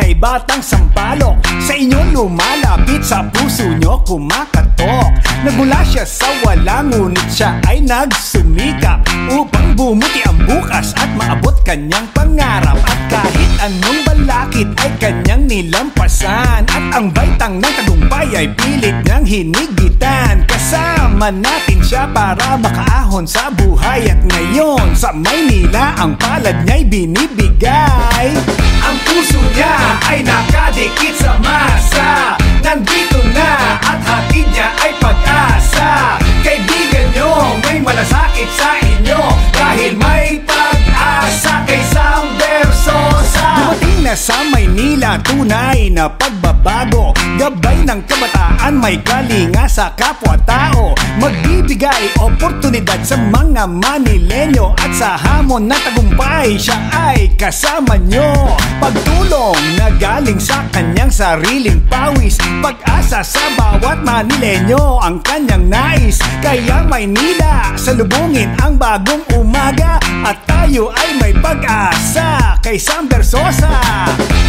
ay batang sampalok, sa inyo lumalapit, sa puso nyo kumakatok. Nagmula siya sa wala, ngunit siya ay nagsumikap upang bumuti ang bukas at maabot kanyang pangarap. At kahit anong balakid ay kanyang nilampasan, at ang baitang ng tagumpay ay pilit niyang hinigitan. Kasama natin siya para makaahon sa buhay, at ngayon sa Maynila ang palad niya'y binibigay. Ang puso niya ay nakadikit sa masa, nandito na at hatid niya ay pag-asa. Kaibigan nyo, may malasakit sa inyo, dahil may pag-asa kay Sam Versosa. Dumating na sa Maynila, tunay na pagbabago, gabay ng kabataan, may kalinga sa kapwa-tao. Magbibigay oportunidad sa mga Manilenyo, at sa hamon ng tagumpay siya ay kasama nyo. Pagtulong na galing sa kanyang sariling pawis, pag-asa sa bawat Manilenyo ang kanyang nais. Kaya Maynila, salubungin ang bagong umaga, at tayo ay may pag-asa kay Sam Versosa.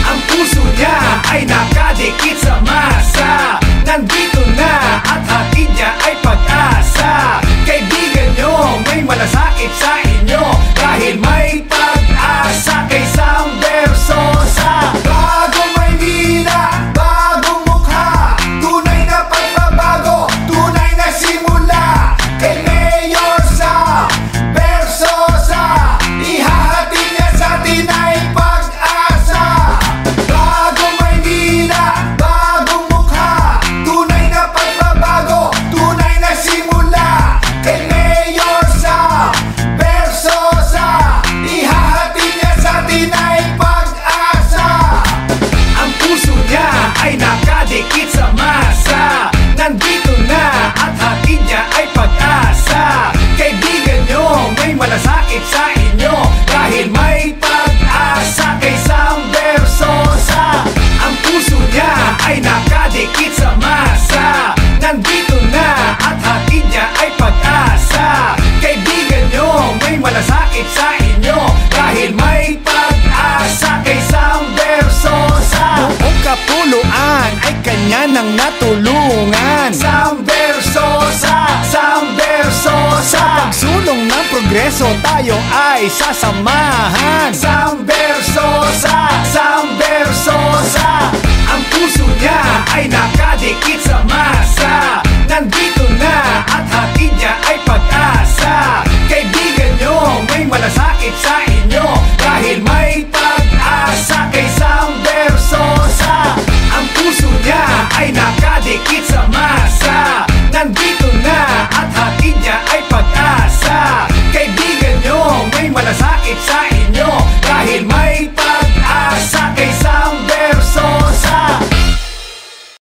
Ang puso niya ay nakadikit sa masa, nandito na at hatid niya ay pag-asa. Kaibigan nyo, may malasakit sa inyo, dahil may pag-asa kay Sam Versosa. Bagong Maynila, bagong mukha, tunay na pagbabago, tunay na simula. Kay Mayor Sam Versosa, ihahatid niya sa atin ay pag-asa. Bagong Maynila, bagong mukha, tunay na pagbabago, tunay na simula. Kay Mayor Sam Versosa, ihahatid niya sa atin ay pag-asa. Ang puso niya ay nakadikit sa masa, nandito na at hatid niya ay pag-asa. Kaibigan nyo, may malasakit sa inyo, dahil may pag-asa kay Sam Versosa. Ang puso niya ay nakadikit sa masa, nandito na at hatid niya ay pag-asa. Kaibigan nyo, may malasakit sa inyo, dahil may pag-asa kay Sam Versosa. Buong kapuluan ay kanya nang natulungan. Sam Versosa, Sam Versosa. Sa pagsulong ng progreso tayo ay sasamahan. Sam Versosa, Sam Versosa. Ang puso niya ay nakadikit sa masa, nandito na at hatid